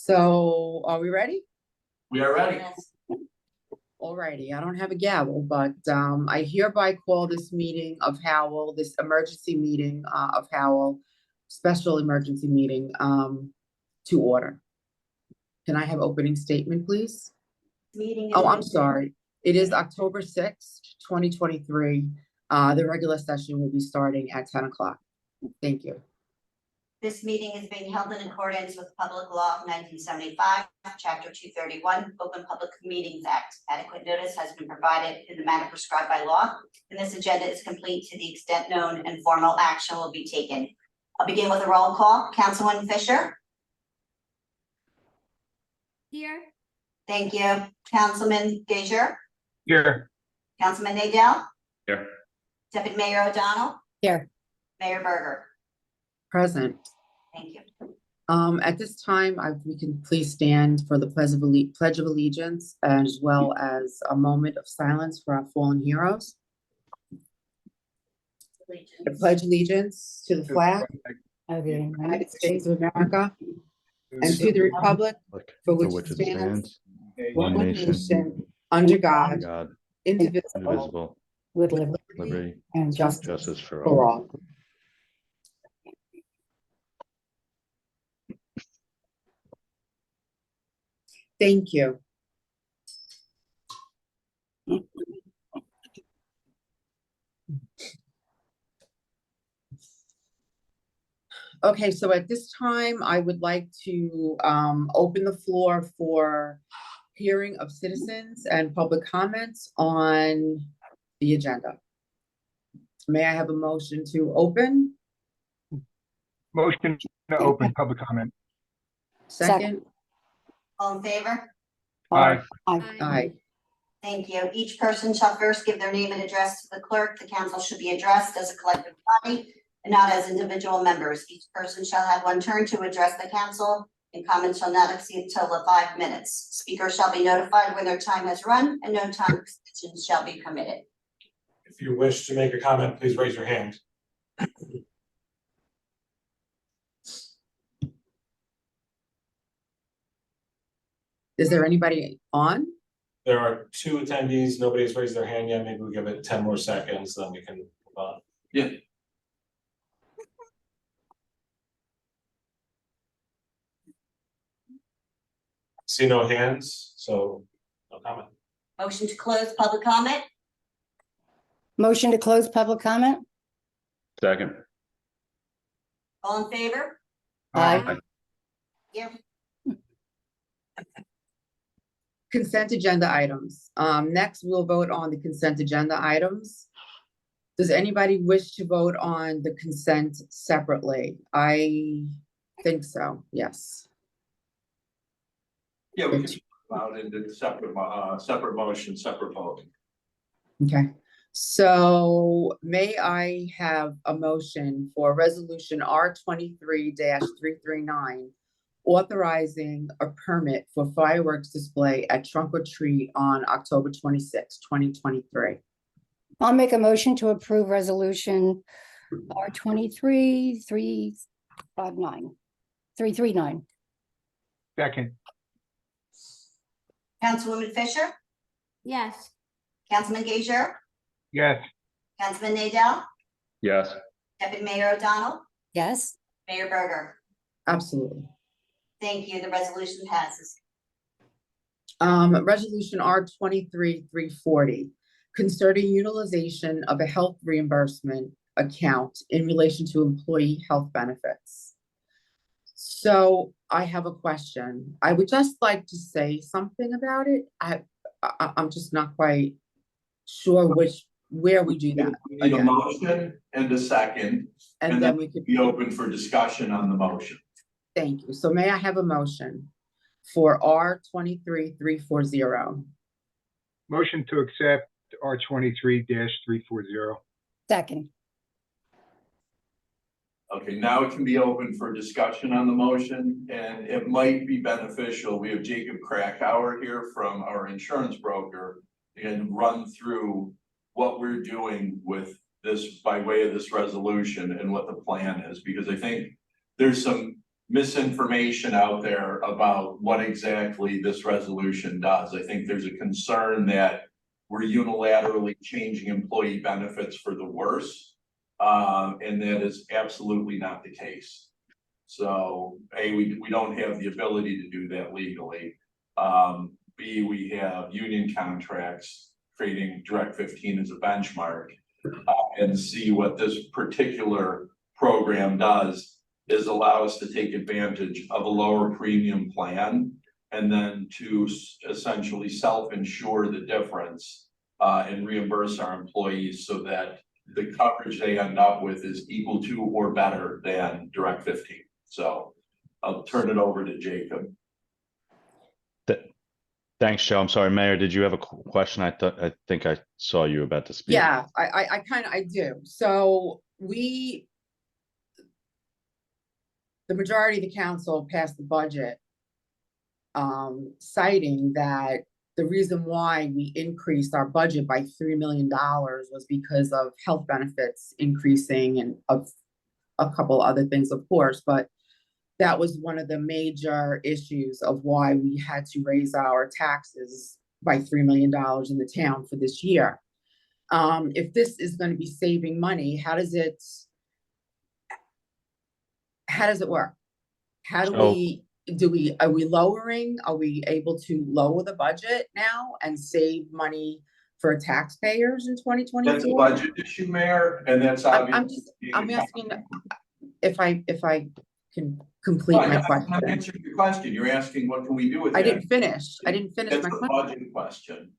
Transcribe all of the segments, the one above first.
So are we ready? We are ready. Alrighty, I don't have a gavel, but I hereby call this meeting of Howell, this emergency meeting of Howell, special emergency meeting to order. Can I have opening statement, please? Oh, I'm sorry. It is October 6th, 2023. The regular session will be starting at 10 o'clock. Thank you. This meeting is being held in accordance with Public Law 1975, Chapter 231, Open Public Meetings Act. Adequate notice has been provided in the manner prescribed by law, and this agenda is complete to the extent known, and formal action will be taken. I'll begin with a roll call. Councilwoman Fisher? Here. Thank you. Councilman Gager? Here. Councilman Nadell? Here. Deputy Mayor O'Donnell? Here. Mayor Berger? Present. Thank you. At this time, we can please stand for the Pledge of Allegiance, as well as a moment of silence for our fallen heroes. I pledge allegiance to the flag of the United States of America and to the republic for which it stands, one nation, under God, indivisible, with liberty and justice for all. Thank you. Okay, so at this time, I would like to open the floor for hearing of citizens and public comments on the agenda. May I have a motion to open? Motion to open public comment. Second? All in favor? Aye. Aye. Thank you. Each person shall first give their name and address to the clerk. The council should be addressed as a collective body and not as individual members. Each person shall have one turn to address the council, and comments shall not exceed until the 5 minutes. Speakers shall be notified when their time has run, and no time extensions shall be permitted. If you wish to make a comment, please raise your hand. Is there anybody on? There are 2 attendees. Nobody's raised their hand yet. Maybe we'll give it 10 more seconds, then we can move on. Yeah. See no hands, so no comment. Motion to close public comment. Motion to close public comment? Second. All in favor? Aye. Yeah. Consent agenda items. Next, we'll vote on the consent agenda items. Does anybody wish to vote on the consent separately? I think so, yes. Yeah, we can talk about it in separate motion, separate vote. Okay, so may I have a motion for resolution R23-339, authorizing a permit for fireworks display at Trunk or Treat on October 26, 2023. I'll make a motion to approve resolution R23-339. Second. Councilwoman Fisher? Yes. Councilman Gager? Yes. Councilman Nadell? Yes. Deputy Mayor O'Donnell? Yes. Mayor Berger? Absolutely. Thank you. The resolution passes. Resolution R23-340, concerning utilization of a health reimbursement account in relation to employee health benefits. So I have a question. I would just like to say something about it. I'm just not quite sure where we do that. We need a motion and a second, And then we could be open for discussion on the motion. Thank you. So may I have a motion for R23-340? Motion to accept R23-340. Second. Okay, now it can be open for discussion on the motion, and it might be beneficial. We have Jacob Krakauer here from our insurance broker and run through what we're doing with this by way of this resolution and what the plan is, because I think there's some misinformation out there about what exactly this resolution does. I think there's a concern that we're unilaterally changing employee benefits for the worse. And that is absolutely not the case. So A, we don't have the ability to do that legally. B, we have union contracts creating Direct 15 as a benchmark. And C, what this particular program does is allow us to take advantage of a lower premium plan and then to essentially self-insure the difference and reimburse our employees so that the coverage they end up with is equal to or better than Direct 15. So I'll turn it over to Jacob. Thanks, Joe. I'm sorry, Mayor, did you have a question? I think I saw you about to speak. Yeah, I do. So the majority of the council passed the budget, citing that the reason why we increased our budget by $3 million was because of health benefits increasing and of a couple other things, of course, but that was one of the major issues of why we had to raise our taxes by $3 million in the town for this year. If this is going to be saving money, how does it work? How do are we lowering? Are we able to lower the budget now and save money for taxpayers in 2024? That's a budget issue, Mayor, and that's obviously. I'm asking if I can complete my question. I'm answering your question. You're asking what can we do with it? I didn't finish my That's a question. budget question.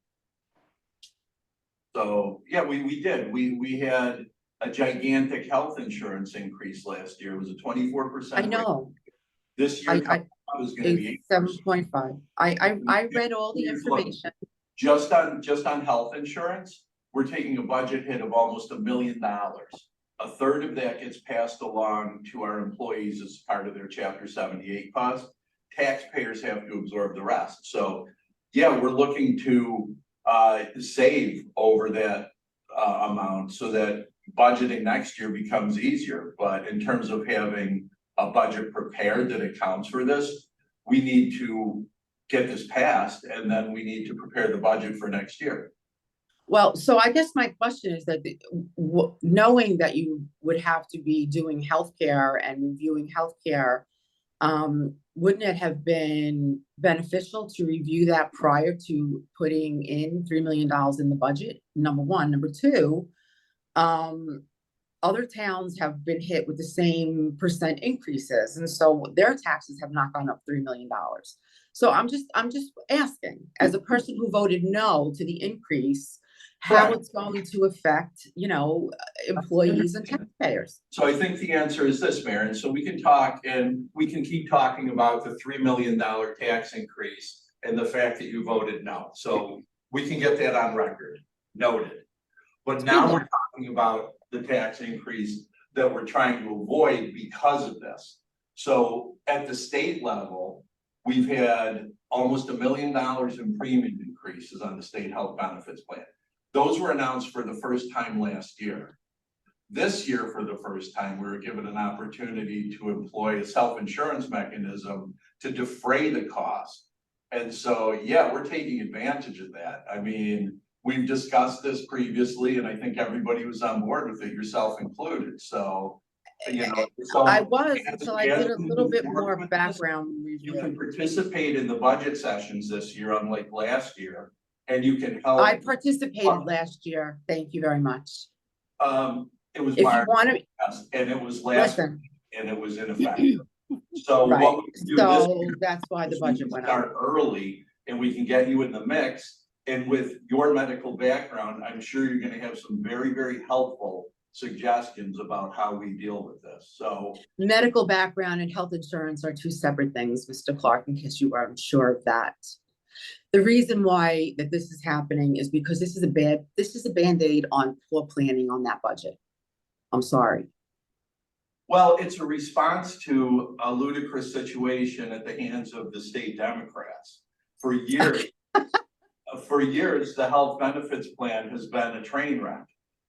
So yeah, we did. We had a gigantic health insurance increase last year. It was a 24%. I know. This year was going to be 7.5. I read all the information. Just on health insurance, we're taking a budget hit of almost $1 million. A third of that gets passed along to our employees as part of their Chapter 78 cost. Taxpayers have to absorb the rest. So yeah, we're looking to save over that amount so that budgeting next year becomes easier. But in terms of having a budget prepared that accounts for this, we need to get this passed and then we need to prepare the budget for next year. Well, so I guess my question is that knowing that you would have to be doing healthcare and reviewing healthcare, wouldn't it have been beneficial to review that prior to putting in $3 million in the budget? Number one. Number two, other towns have been hit with the same percent increases, and so their taxes have not gone up $3 million. So I'm just asking, as a person who voted no to the increase, how it's going to affect, employees and taxpayers. So I think the answer is this, Mayor, and so we can talk and we can keep talking about the $3 million tax increase and the fact that you voted no. So we can get that on record, noted. But now we're talking about the tax increase that we're trying to avoid because of this. So at the state level, we've had almost $1 million in premium increases on the state health benefits plan. Those were announced for the first time last year. This year, for the first time, we were given an opportunity to employ a self-insurance mechanism to defray the cost. And so, yeah, we're taking advantage of that. I mean, we've discussed this previously, and I think everybody was on board with it, yourself included. So, I was until I did a little bit more background review. You can participate in the budget sessions this year, unlike last year. And you can help. I participated last year. Thank you very much. It was if March, you want to, and it was last, and it was in effect. So right. what we can do that's why the budget went up. Start early, and we can get you in the mix. And with your medical background, I'm sure you're going to have some very, very helpful suggestions about how we deal with this. So medical background and health insurance are two separate things, Mr. Clark, in case you weren't sure of that. The reason why that this is happening is because this is a Band-Aid on poor planning on that budget. I'm sorry. Well, it's a response to a ludicrous situation at the hands of the state Democrats. For years, the health benefits plan has been a train wreck.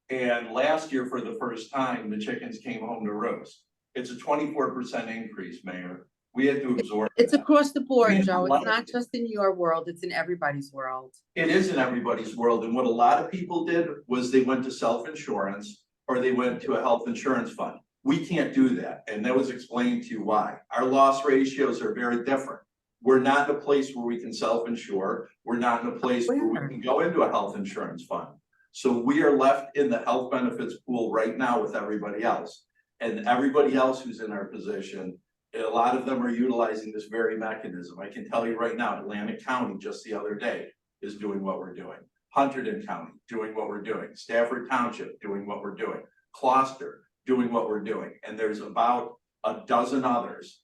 And last year, for the first time, the chickens came home to roost. It's a 24% increase, Mayor. We had to absorb It's that. across the board, We Joe. It's like not it. just in your world, it's in everybody's world. It is in everybody's world, and what a lot of people did was they went to self-insurance or they went to a health insurance fund. We can't do that, and that was explained to you why. Our loss ratios are very different. We're not in a place where we can self-insure. We're not in a place where we can go into a health insurance fund. So we are left in the health benefits pool right now with everybody else. And everybody else who's in our position, a lot of them are utilizing this very mechanism. I can tell you right now, Atlantic County just the other day is doing what we're doing. Hunterdon County doing what we're doing. Stafford Township doing what we're doing. Gloucester doing what we're doing. And there's about a dozen others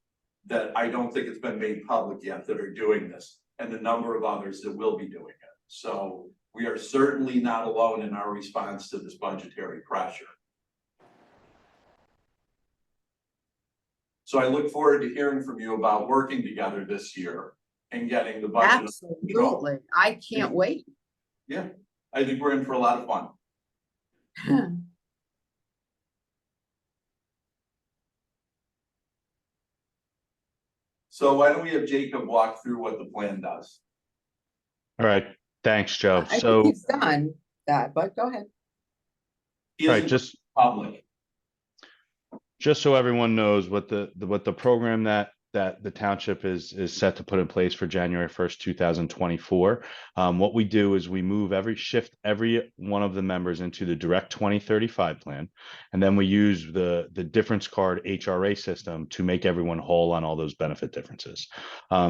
that I don't think it's been made public yet that are doing this, and a number of others that will be doing it. So we are certainly not alone in our response to this budgetary pressure. So I look forward to hearing from you about working together this year and getting the budget under control. Absolutely. I can't wait. Yeah, I think we're in for a lot of fun. So why don't we have Jacob walk through what the plan does? All right, thanks, Joe. I So, think he's done that, but go ahead. He all right, isn't public. just so everyone knows what the program that the township is set to put in place for January 1st, 2024. What we do is we shift every one of the members into the direct 2035 plan, and then we use the difference card HRA system to make everyone whole on all those benefit differences.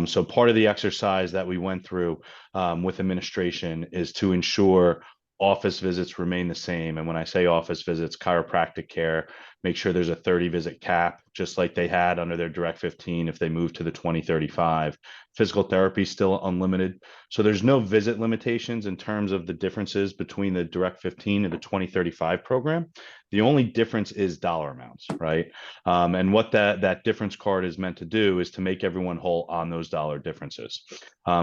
So part of the exercise that we went through with administration is to ensure office visits remain the same. And when I say office visits, chiropractic care, make sure there's a 30 visit cap, just like they had under their Direct 15 if they move to the 2035. Physical therapy still unlimited. So there's no visit limitations in terms of the differences between the Direct 15 and the 2035 program. The only difference is dollar amounts, right? And what that difference card is meant to do is to make everyone whole on those dollar differences.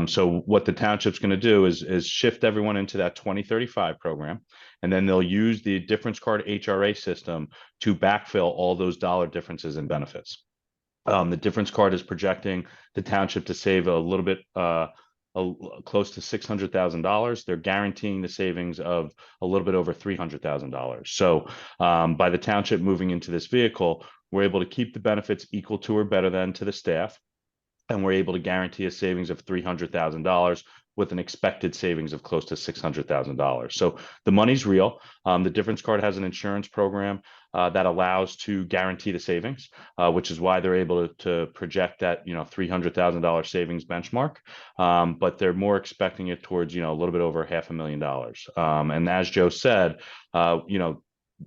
So what the township's going to do is shift everyone into that 2035 program, and then they'll use the difference card HRA system to backfill all those dollar differences and benefits. The difference card is projecting the township to save a little bit, close to $600,000. They're guaranteeing the savings of a little bit over $300,000. So by the township moving into this vehicle, we're able to keep the benefits equal to or better than to the staff, and we're able to guarantee a savings of $300,000 with an expected savings of close to $600,000. So the money's real. The difference card has an insurance program that allows to guarantee the savings, which is why they're able to project that $300,000 savings benchmark. But they're more expecting it towards a little bit over $500,000. And as Joe said,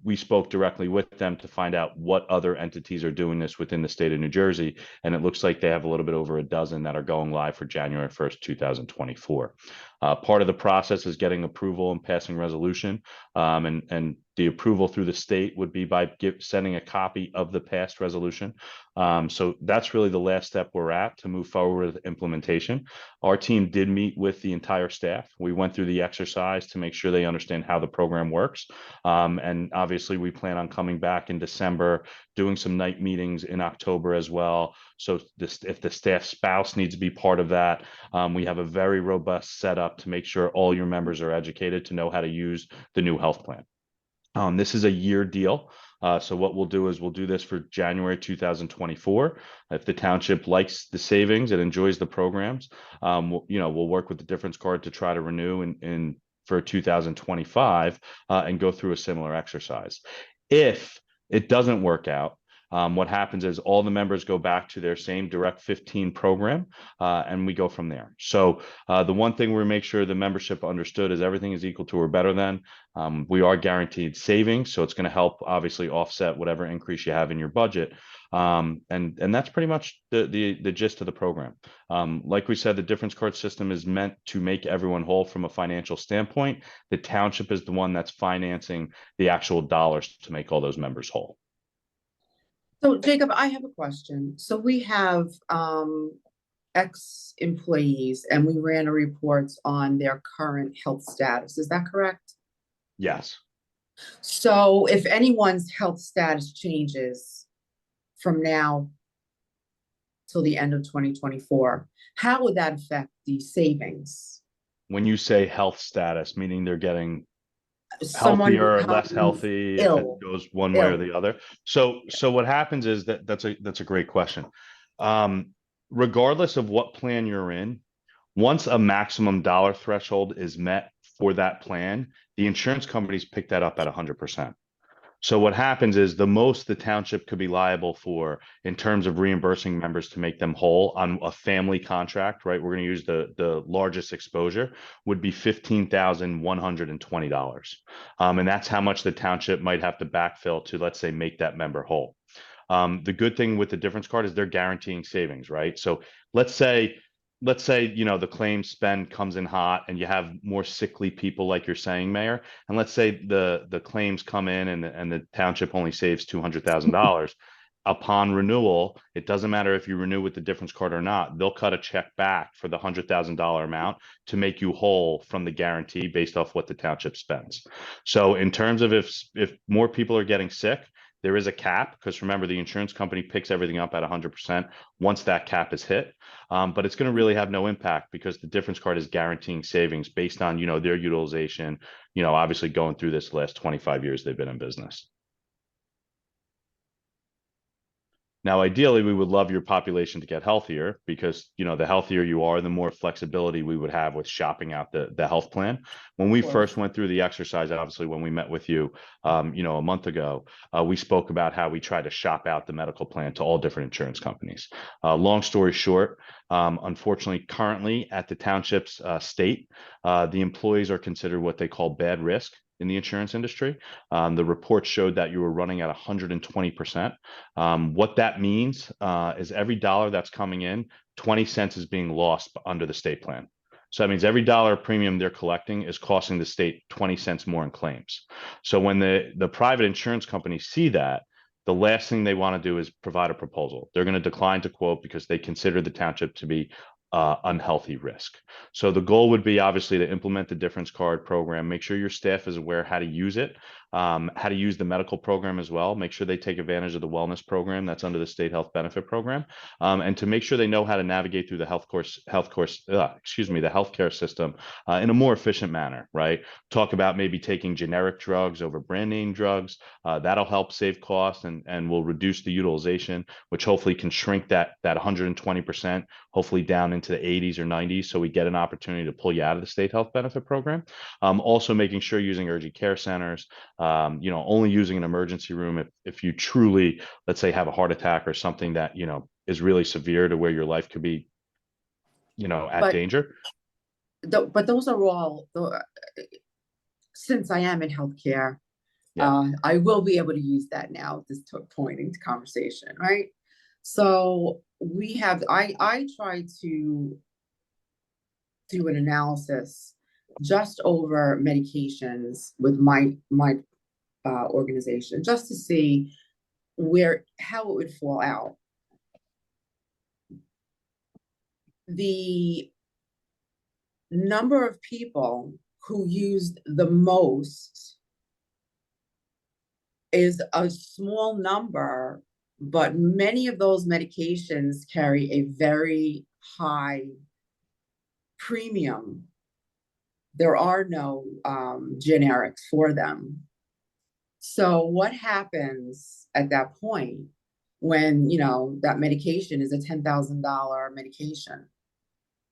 we spoke directly with them to find out what other entities are doing this within the state of New Jersey. And it looks like they have a little bit over a dozen that are going live for January 1st, 2024. Part of the process is getting approval and passing resolution. And the approval through the state would be by sending a copy of the passed resolution. So that's really the last step we're at to move forward with implementation. Our team did meet with the entire staff. We went through the exercise to make sure they understand how the program works. And obviously we plan on coming back in December, doing some night meetings in October as well. So if the staff spouse needs to be part of that, we have a very robust setup to make sure all your members are educated to know how to use the new health plan. This is a year deal. So what we'll do is we'll do this for January 2024. If the township likes the savings and enjoys the programs, we'll work with the difference card to try to renew for 2025 and go through a similar exercise. If it doesn't work out, what happens is all the members go back to their same Direct 15 program, and we go from there. So the one thing we make sure the membership understood is everything is equal to or better than. We are guaranteed savings, so it's going to help obviously offset whatever increase you have in your budget. And that's pretty much the gist of the program. Like we said, the difference card system is meant to make everyone whole from a financial standpoint. The township is the one that's financing the actual dollars to make all those members whole. So Jacob, I have a question. So we have ex-employees and we ran a report on their current health status. Is that correct? Yes. So if anyone's health status changes from now till the end of 2024, how would that affect the savings? When you say health status, meaning they're getting Someone healthier or less becomes healthy, if it ill, goes one way or the other. So what happens is that's a great question. Regardless of what plan you're in, once a maximum dollar threshold is met for that plan, the insurance companies pick that up at 100%. So what happens is the most the township could be liable for in terms of reimbursing members to make them whole on a family contract, right? We're going to use the largest exposure would be $15,120. And that's how much the township might have to backfill to, let's say, make that member whole. The good thing with the difference card is they're guaranteeing savings, right? So let's say, you know, the claim spend comes in hot and you have more sickly people like you're saying, Mayor. And let's say the claims come in and the township only saves $200,000. Upon renewal, it doesn't matter if you renew with the difference card or not, they'll cut a check back for the $100,000 amount to make you whole from the guarantee based off what the township spends. So in terms of if more people are getting sick, there is a cap, because remember, the insurance company picks everything up at 100% once that cap is hit. But it's going to really have no impact because the difference card is guaranteeing savings based on, you know, their utilization, you know, obviously going through this last 25 years they've been in business. Now, ideally, we would love your population to get healthier because, you know, the healthier you are, the more flexibility we would have with shopping out the health plan. When we first went through the exercise, obviously, when we met with you, you know, a month ago, we spoke about how we try to shop out the medical plan to all different insurance companies. Long story short, unfortunately, currently at the township's state, the employees are considered what they call bad risk in the insurance industry. The report showed that you were running at 120%. What that means is every dollar that's coming in, 20 cents is being lost under the state plan. So that means every dollar premium they're collecting is costing the state 20 cents more in claims. So when the private insurance companies see that, the last thing they want to do is provide a proposal. They're going to decline to quote because they consider the township to be unhealthy risk. So the goal would be obviously to implement the difference card program, make sure your staff is aware how to use it, how to use the medical program as well, make sure they take advantage of the wellness program that's under the state health benefit program, and to make sure they know how to navigate through the the healthcare system in a more efficient manner, right? Talk about maybe taking generic drugs over brand name drugs. That'll help save costs and will reduce the utilization, which hopefully can shrink that 120%, hopefully down into the 80s or 90s. So we get an opportunity to pull you out of the state health benefit program. Also making sure using urgent care centers, you know, only using an emergency room if you truly, let's say, have a heart attack or something that, you know, is really severe to where your life could be, you know, at danger. But those are all, since I am in healthcare, I will be able to use that now at this point in the conversation, right? So we have, I try to do an analysis just over medications with my organization, just to see how it would fall out. The number of people who used the most is a small number, but many of those medications carry a very high premium. There are no generics for them. So what happens at that point when, you know, that medication is a $10,000 medication?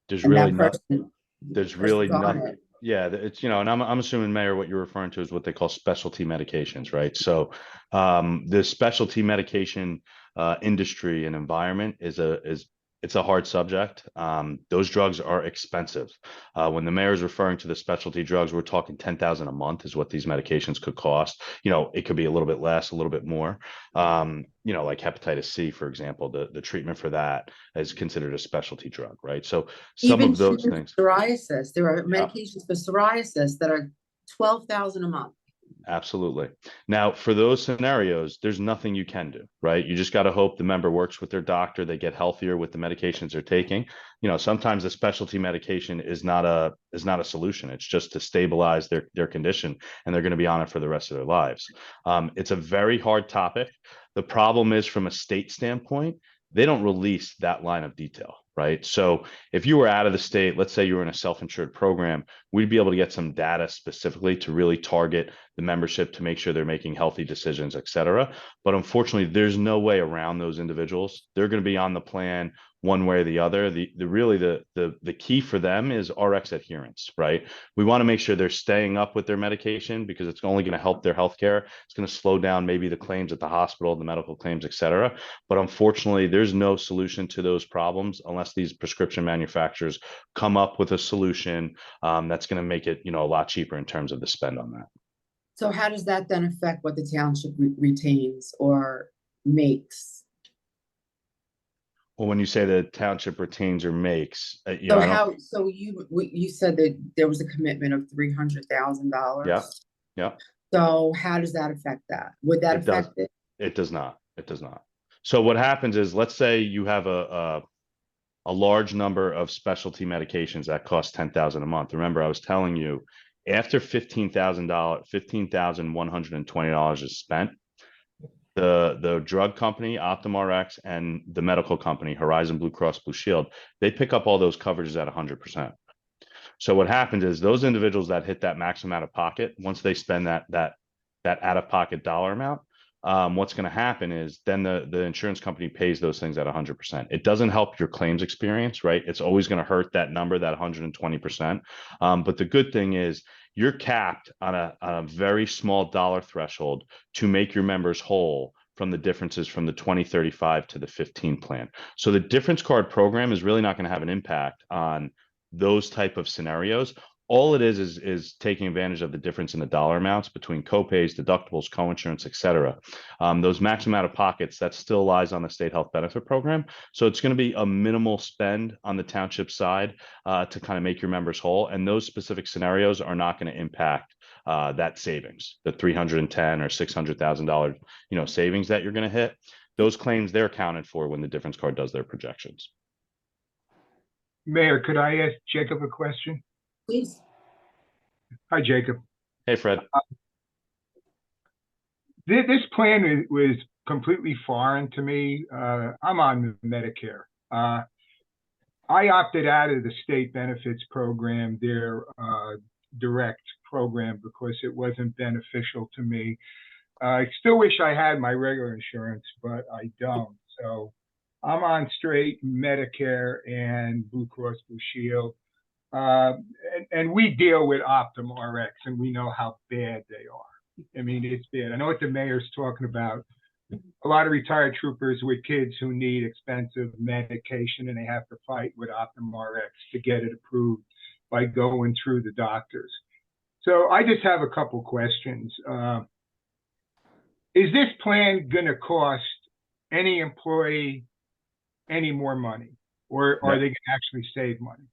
There's And really that nothing. There's really nothing. Yeah, it's, you know, and I'm assuming, Mayor, what you're referring to is what they call specialty medications, right? So the specialty medication industry and environment it's a hard subject. Those drugs are expensive. When the mayor is referring to the specialty drugs, we're talking $10,000 a month is what these medications could cost. You know, it could be a little bit less, a little bit more. You know, like hepatitis C, for example, the treatment for that is considered a specialty drug, right? So some even of those things. psoriasis, there are medications for psoriasis that are $12,000 a month. Absolutely. Now, for those scenarios, there's nothing you can do, right? You just got to hope the member works with their doctor, they get healthier with the medications they're taking. Sometimes a specialty medication is not a solution. It's just to stabilize their condition, and they're going to be on it for the rest of their lives. It's a very hard topic. The problem is, from a state standpoint, they don't release that line of detail, right? So if you were out of the state, let's say you were in a self-insured program, we'd be able to get some data specifically to really target the membership to make sure they're making healthy decisions, et cetera. But unfortunately, there's no way around those individuals. They're going to be on the plan one way or the other. The key for them is RX adherence, right? We want to make sure they're staying up with their medication, because it's only going to help their healthcare. It's going to slow down maybe the claims at the hospital, the medical claims, et cetera. But unfortunately, there's no solution to those problems unless these prescription manufacturers come up with a solution that's going to make it, a lot cheaper in terms of the spend on that. So how does that then affect what the township retains or makes? Well, when you say the township retains or makes, You said that there was a commitment of $300,000. Yeah. So how does that affect that? Would that affect it? It does not. It does not. So what happens is, let's say you have a large number of specialty medications that cost $10,000 a month. Remember, I was telling you, after $15,120 is spent, the drug company, OptumRx, and the medical company, Horizon Blue Cross Blue Shield, they pick up all those coverages at 100%. So what happens is, those individuals that hit that maximum out of pocket, once they spend that out of pocket dollar amount, what's going to happen is then the insurance company pays those things at 100%. It doesn't help your claims experience, right? It's always going to hurt that number, that 120%. But the good thing is, you're capped on a very small dollar threshold to make your members whole from the differences from the 2035 to the 15 plan. So the difference card program is really not going to have an impact on those type of scenarios. All it is taking advantage of the difference in the dollar amounts between copays, deductibles, coinsurance, et cetera. Those maximum out of pockets, that still lies on the state health benefit program. So it's going to be a minimal spend on the township side to kind of make your members whole. And those specific scenarios are not going to impact that savings, the $310,000 or $600,000, savings that you're going to hit. Those claims, they're accounted for when the difference card does their projections. Mayor, could I ask Jacob a question? Please. Hi, Jacob. Hey, Fred. This plan was completely foreign to me. I'm on Medicare. I opted out of the state benefits program, their direct program, because it wasn't beneficial to me. I still wish I had my regular insurance, but I don't. So I'm on straight Medicare and Blue Cross Blue Shield. And we deal with OptumRx, and we know how bad they are. I mean, it's bad. I know what the mayor's talking about. A lot of retired troopers with kids who need expensive medication, and they have to fight with OptumRx to get it approved by going through the doctors. So I just have a couple questions. Is this plan going to cost any employee any more money, or are they going to actually save money?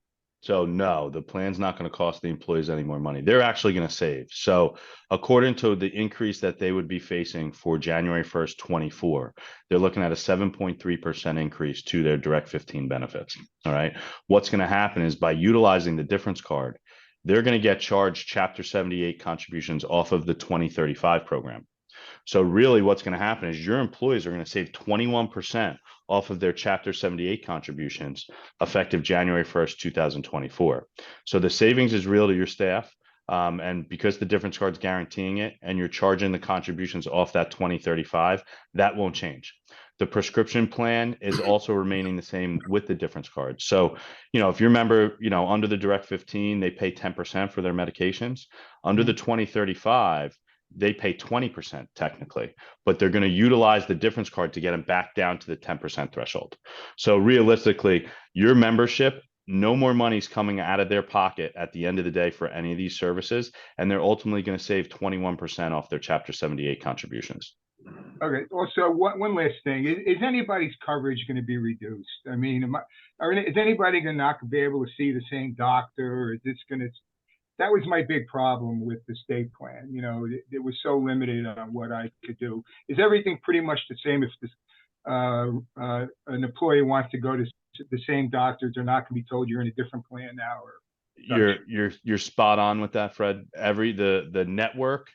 So no, the plan's not going to cost the employees any more money. They're actually going to save. So according to the increase that they would be facing for January 1st, 24, they're looking at a 7.3% increase to their direct 15 benefits. All right. What's going to happen is, by utilizing the difference card, they're going to get charged Chapter 78 contributions off of the 2035 program. So really what's going to happen is, your employees are going to save 21% off of their Chapter 78 contributions effective January 1st, 2024. So the savings is real to your staff. And because the difference card's guaranteeing it, and you're charging the contributions off that 2035, that won't change. The prescription plan is also remaining the same with the difference card. So, if you remember, under the Direct 15, they pay 10% for their medications. Under the 2035, they pay 20% technically, but they're going to utilize the difference card to get them back down to the 10% threshold. So realistically, your membership, no more money's coming out of their pocket at the end of the day for any of these services, and they're ultimately going to save 21% off their Chapter 78 contributions. Okay. Also, one last thing: is anybody's coverage going to be reduced? I mean, is anybody going to not be able to see the same doctor, or is this going to that was my big problem with the state plan. You know, it was so limited on what I could do. Is everything pretty much the same if this, an employee wants to go to the same doctor, they're not going to be told you're in a different plan now? Or You're spot on with that, Fred. The network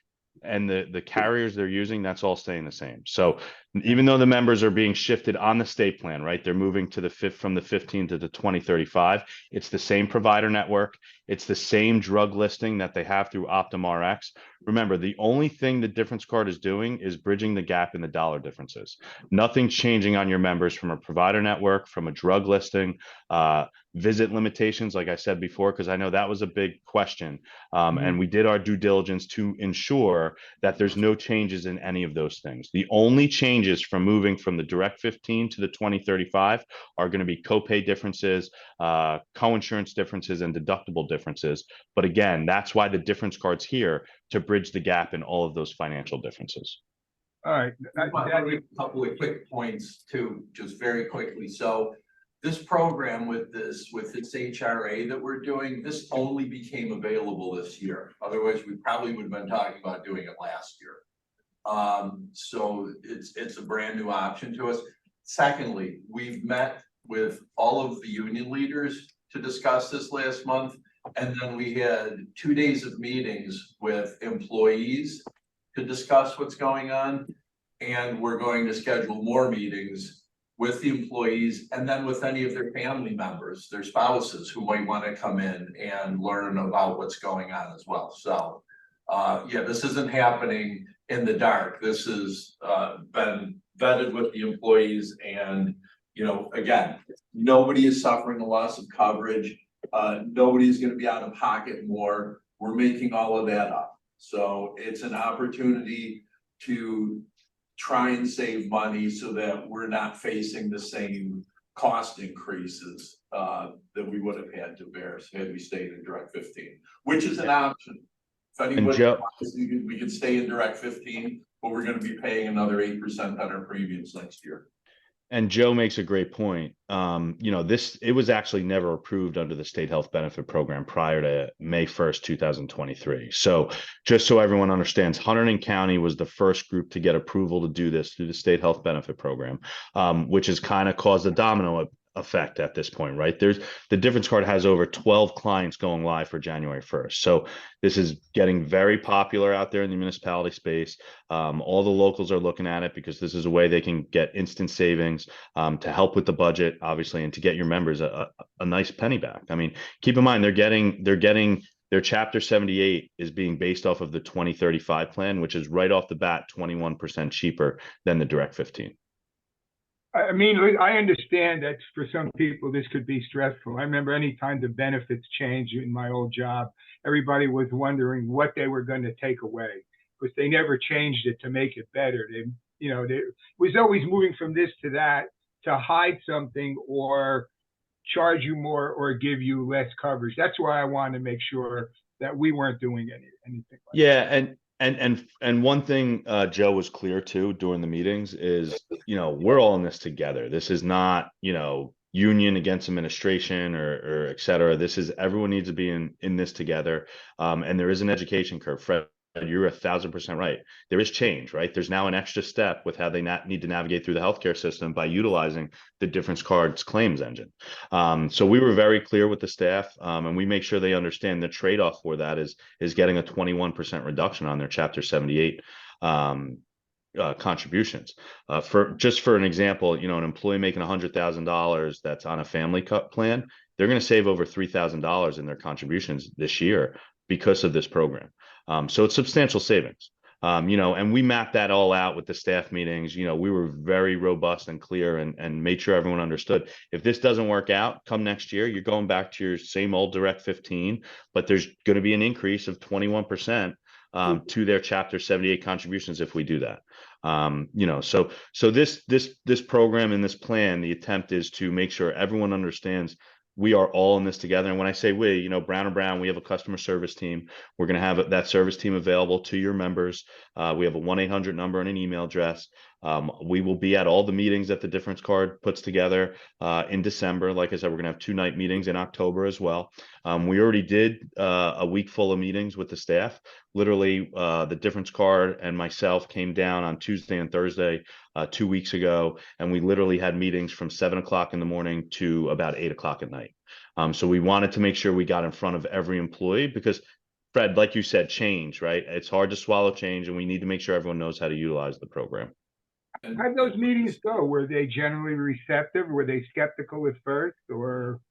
and the carriers they're using, that's all staying the same. So even though the members are being shifted on the state plan, right? They're moving to from the 15 to the 2035. It's the same provider network. It's the same drug listing that they have through Optum Rx. Remember, the only thing the difference card is doing is bridging the gap in the dollar differences. Nothing's changing on your members from a provider network, from a drug listing, visit limitations, like I said before, because I know that was a big question. And we did our due diligence to ensure that there's no changes in any of those things. The only changes from moving from the direct 15 to the 2035 are going to be copay differences, co-insurance differences, and deductible differences. But again, that's why the difference card's here, to bridge the gap in all of those financial differences. all right, A couple of quick points too, just very quickly. So this program with this HRA that we're doing, this only became available this year. Otherwise, we probably would have been talking about doing it last year. So it's a brand new option to us. Secondly, we've met with all of the union leaders to discuss this last month. And then we had 2 days of meetings with employees to discuss what's going on. And we're going to schedule more meetings with the employees and then with any of their family members, their spouses who might want to come in and learn about what's going on as well. So yeah, this isn't happening in the dark. This has been vetted with the employees, and you know, again, nobody is suffering a loss of coverage. Nobody's going to be out of pocket more. We're making all of that up. So it's an opportunity to try and save money so that we're not facing the same cost increases that we would have had to bear had we stayed in direct 15, which is an option. If anybody wants, we could stay in direct 15, but we're going to be paying another 8% on our premiums next year. And Joe makes a great point. You know, it was actually never approved under the state health benefit program prior to May 1st, 2023. So just so everyone understands, Hunterdon County was the first group to get approval to do this through the state health benefit program, which has kind of caused a domino effect at this point, right? The difference card has over 12 clients going live for January 1st. So this is getting very popular out there in the municipality space. All the locals are looking at it because this is a way they can get instant savings to help with the budget, obviously, and to get your members a nice penny back. I mean, keep in mind, they're getting their Chapter 78 is being based off of the 2035 plan, which is right off the bat 21% cheaper than the direct 15. I mean, I understand that for some people this could be stressful. I remember any time the benefits changed in my old job, everybody was wondering what they were going to take away because they never changed it to make it better. It was always moving from this to that to hide something or charge you more or give you less coverage. That's why I wanted to make sure that we weren't doing anything like that. And one thing Joe was clear too during the meetings is, you know, we're all in this together. This is not, you know, union against administration or et cetera. This is, everyone needs to be in this together. And there is an education curve. Fred, you're 1,000% right. There is change, right? There's now an extra step with how they need to navigate through the healthcare system by utilizing the difference cards claims engine. So we were very clear with the staff, and we make sure they understand the trade-off for that is getting a 21% reduction on their Chapter 78 contributions. For an example, you know, an employee making $100,000 that's on a family cut plan, they're going to save over $3,000 in their contributions this year because of this program. So it's substantial savings. You know, and we mapped that all out with the staff meetings. You know, we were very robust and clear and made sure everyone understood. If this doesn't work out, come next year, you're going back to your same old direct 15, but there's going to be an increase of 21% to their Chapter 78 contributions if we do that. You know, so this program and this plan, the attempt is to make sure everyone understands we are all in this together. And when I say we, you know, Brown & Brown, we have a customer service team. We're going to have that service team available to your members. We have a 1-800 number and an email address. We will be at all the meetings that the difference card puts together in December. Like I said, we're gonna have 2 night meetings in October as well. We already did a week full of meetings with the staff. Literally, the difference card and myself came down on Tuesday and Thursday 2 weeks ago, and we literally had meetings from 7 o'clock in the morning to about 8 o'clock at night. So we wanted to make sure we got in front of every employee because, Fred, like you said, change, right? It's hard to swallow change, and we need to make sure everyone knows how to utilize the program. How'd those meetings go? Were they generally receptive? Were they skeptical at first, or?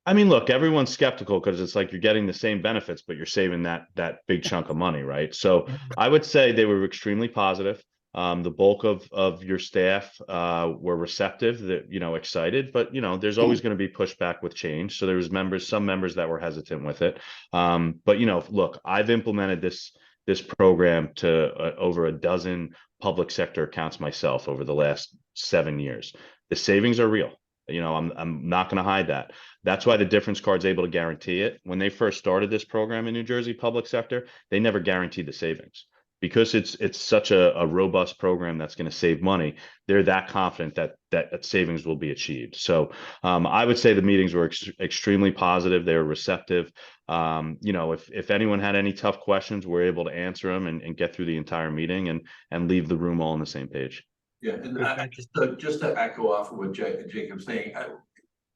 I mean, look, everyone's skeptical because it's like you're getting the same benefits, but you're saving that big chunk of money, right? So I would say they were extremely positive. The bulk of your staff were receptive, that excited, but there's always going to be pushback with change. So there was some members that were hesitant with it. But look, I've implemented this program to over a dozen public sector accounts myself over the last 7 years. The savings are real. I'm not going to hide that. That's why the difference card's able to guarantee it. When they first started this program in New Jersey public sector, they never guaranteed the savings because it's such a robust program that's going to save money. They're that confident that savings will be achieved. So I would say the meetings were extremely positive. They were receptive. If anyone had any tough questions, we're able to answer them and get through the entire meeting and leave the room all on the same page. Yeah, and just to echo off of what Jacob's saying,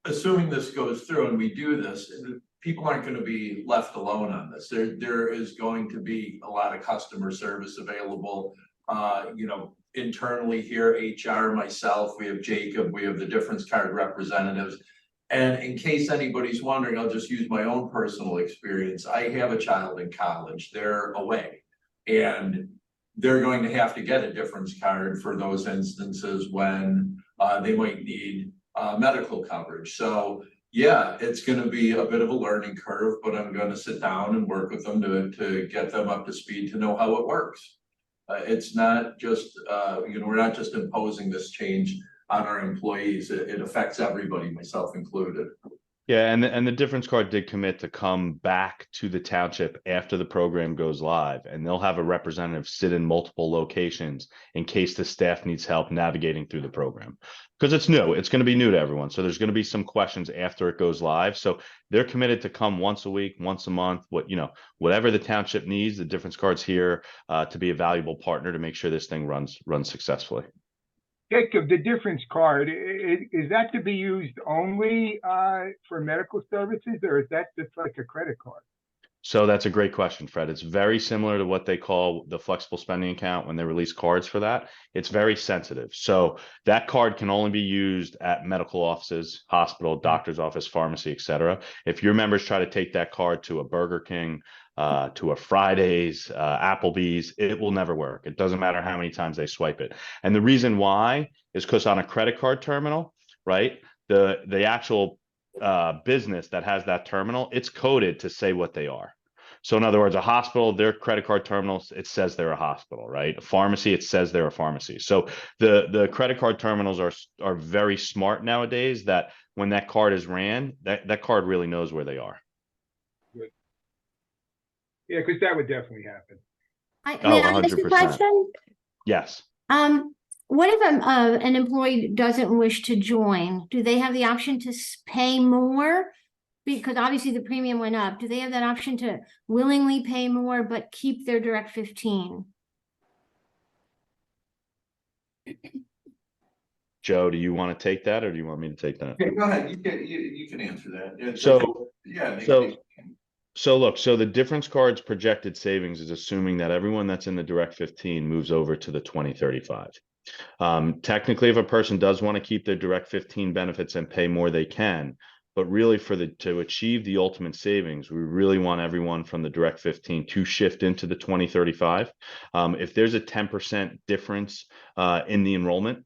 assuming this goes through and we do this, people aren't going to be left alone on this. There is going to be a lot of customer service available. Internally here, HR, myself, we have Jacob, we have the difference card representatives. And in case anybody's wondering, I'll just use my own personal experience. I have a child in college, they're away, and they're going to have to get a difference card for those instances when they might need medical coverage. So yeah, it's going to be a bit of a learning curve, but I'm going to sit down and work with them to get them up to speed to know how it works. It's not just, we're not just imposing this change on our employees. It affects everybody, myself included. Yeah, and the difference card did commit to come back to the township after the program goes live, and they'll have a representative sit in multiple locations in case the staff needs help navigating through the program. Because it's new, it's going to be new to everyone. So there's going to be some questions after it goes live. So they're committed to come once a week, once a month, whatever the township needs, the difference card's here to be a valuable partner to make sure this thing runs successfully. Jacob, the difference card, is that to be used only for medical services, or is that just like a credit card? So that's a great question, Fred. It's very similar to what they call the flexible spending account when they release cards for that. It's very sensitive. So that card can only be used at medical offices, hospital, doctor's office, pharmacy, etc. If your members try to take that card to a Burger King, to a Fridays, Applebee's, it will never work. It doesn't matter how many times they swipe it. And the reason why is because on a credit card terminal, right, the actual business that has that terminal, it's coded to say what they are. So in other words, a hospital, their credit card terminals, it says they're a hospital, right? A pharmacy, it says they're a pharmacy. So the credit card terminals are very smart nowadays, that when that card is ran, that card really knows where they are. Good. Yeah, because that would definitely happen. May I ask a 100%. question? Yes. What if an employee doesn't wish to join? Do they have the option to pay more? Because obviously the premium went up. Do they have that option to willingly pay more but keep their direct 15? Joe, do you want to take that, or do you want me to take that? Okay, go ahead. You can answer that. So yeah. So the difference card's projected savings is assuming that everyone that's in the direct 15 moves over to the 2035. Technically, if a person does want to keep their direct 15 benefits and pay more, they can. But really, to achieve the ultimate savings, we really want everyone from the direct 15 to shift into the 2035. If there's a 10% difference in the enrollment,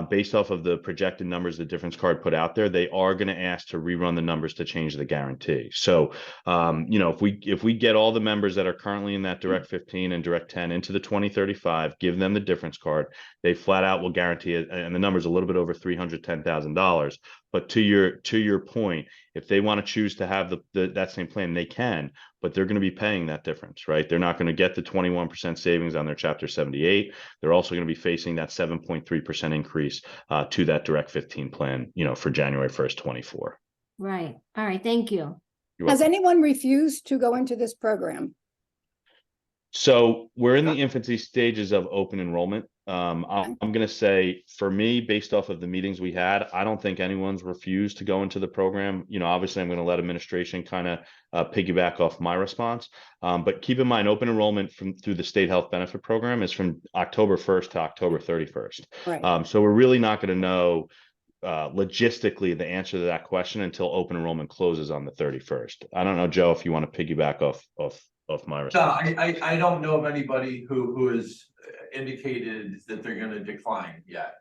based off of the projected numbers the difference card put out there, they are going to ask to rerun the numbers to change the guarantee. So, if we get all the members that are currently in that direct 15 and direct 10 into the 2035, give them the difference card, they flat out will guarantee it, and the number's a little bit over $310,000. But to your point, if they want to choose to have that same plan, they can, but they're going to be paying that difference, right? They're not going to get the 21% savings on their Chapter 78. They're also going to be facing that 7.3% increase to that Direct 15 plan, for January 1st, 24. Right. All right. Thank you. You're Has welcome. anyone refused to go into this program? So we're in the infancy stages of open enrollment. I'm going to say, for me, based off of the meetings we had, I don't think anyone's refused to go into the program. Obviously, I'm going to let administration kind of piggyback off my response. But keep in mind, open enrollment through the state health benefit program is from October 1st to October 31st. Right. So we're really not going to know logistically the answer to that question until open enrollment closes on the 31st. I don't know, Joe, if you want to piggyback off my No, response. I don't know of anybody who has indicated that they're gonna decline yet.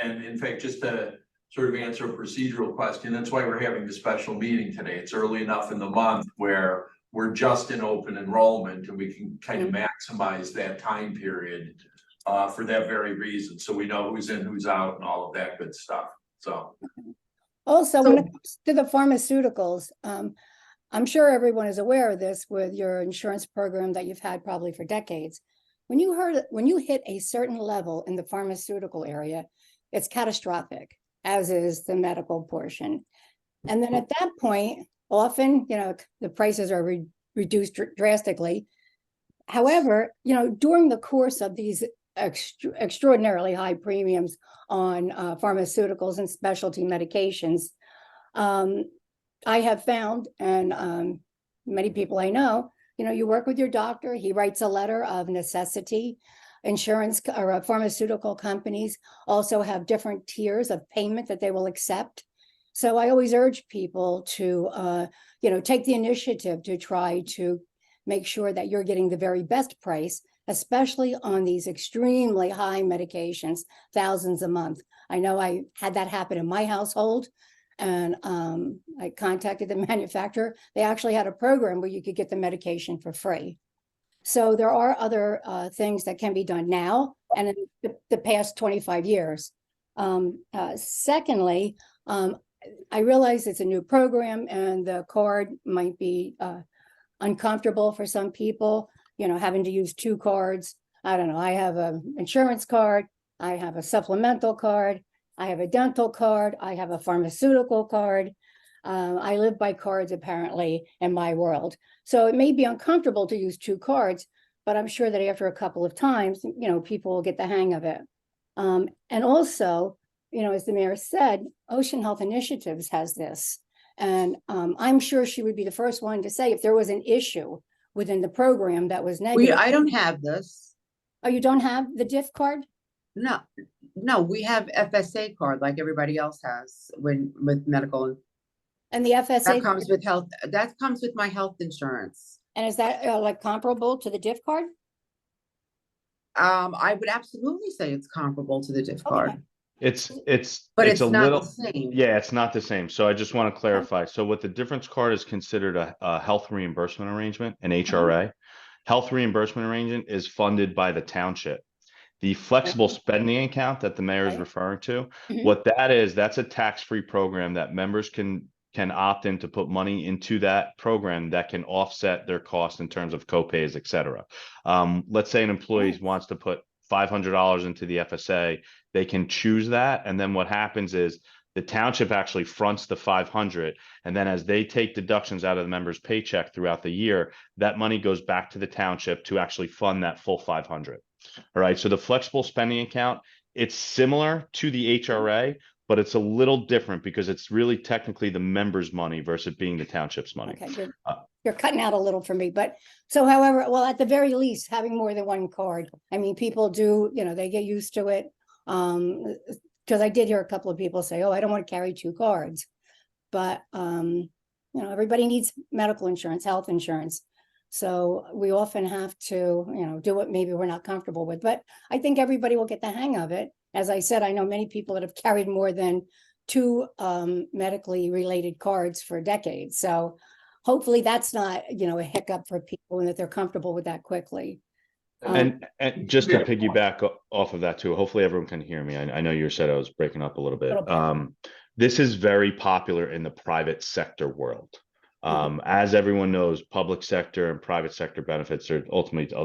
And in fact, just to sort of answer a procedural question, that's why we're having the special meeting today. It's early enough in the month where we're just in open enrollment and we can kind of maximize that time period for that very reason. So we know who's in, who's out and all of that good stuff. So. Also, when it comes to the pharmaceuticals, I'm sure everyone is aware of this with your insurance program that you've had probably for decades. When you hit a certain level in the pharmaceutical area, it's catastrophic, as is the medical portion. And then at that point, often, the prices are reduced drastically. However, during the course of these extraordinarily high premiums on pharmaceuticals and specialty medications, I have found, and many people I know, you work with your doctor, he writes a letter of necessity. Insurance or pharmaceutical companies also have different tiers of payment that they will accept. So I always urge people to, take the initiative to try to make sure that you're getting the very best price, especially on these extremely high medications, thousands a month. I know I had that happen in my household. And I contacted the manufacturer. They actually had a program where you could get the medication for free. So there are other things that can be done now and in the past 25 years. Secondly, I realize it's a new program and the card might be uncomfortable for some people, having to use two cards. I don't know. I have an insurance card. I have a supplemental card. I have a dental card. I have a pharmaceutical card. I live by cards, apparently, in my world. So it may be uncomfortable to use two cards, but I'm sure that after a couple of times, people will get the hang of it. And also, as the mayor said, Ocean Health Initiatives has this. And I'm sure she would be the first one to say if there was an issue within the program that was negative. I don't have this. Oh, you don't have the DIF card? No, we have FSA card like everybody else has with medical. And the FSA That comes with health. That comes with my health insurance. And is that like comparable to the DIF card? I would absolutely say it's comparable to the DIF card. Okay. But it's it's a not little, the same. yeah, it's not the same. So I just want to clarify. So what the difference card is considered a health reimbursement arrangement, an HRA. Health reimbursement arrangement is funded by the township. The flexible spending account that the mayor is referring to, what that is, that's a tax-free program that members can opt in to put money into that program that can offset their costs in terms of copays, et cetera. Let's say an employee wants to put $500 into the FSA, they can choose that. And then what happens is the township actually fronts the 500. And then as they take deductions out of the member's paycheck throughout the year, that money goes back to the township to actually fund that full 500. All right. So the flexible spending account, it's similar to the HRA, but it's a little different because it's really technically the member's money versus being the township's money. Okay, you're cutting out a little for me, but so however, well, at the very least, having more than one card. I mean, people do, they get used to it. Because I did hear a couple of people say, oh, I don't want to carry two cards. But everybody needs medical insurance, health insurance. So we often have to, do what maybe we're not comfortable with. But I think everybody will get the hang of it. As I said, I know many people that have carried more than two medically related cards for decades. So hopefully that's not, a hiccup for people and that they're comfortable with that quickly. And just to piggyback off of that too, hopefully everyone can hear me. I know you said I was breaking up a little bit. This is very popular in the private sector world. As everyone knows, public sector and private sector benefits are ultimately,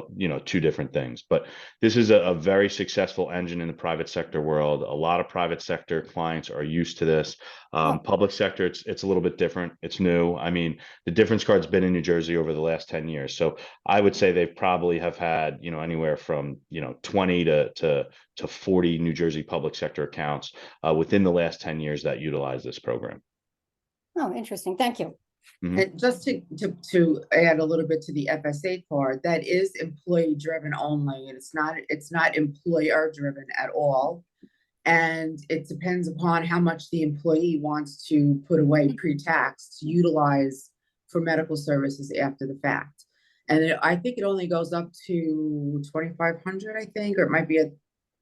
two different things. But this is a very successful engine in the private sector world. A lot of private sector clients are used to this. Public sector, it's a little bit different. It's new. I mean, the difference card's been in New Jersey over the last 10 years. So I would say they probably have had, anywhere from, 20 to 40 New Jersey public sector accounts within the last 10 years that utilize this program. Oh, interesting. Thank you. And just to add a little bit to the FSA part, that is employee driven only. It's not employer driven at all. And it depends upon how much the employee wants to put away pre-tax to utilize for medical services after the fact. And I think it only goes up to 2,500, I think, or it might be a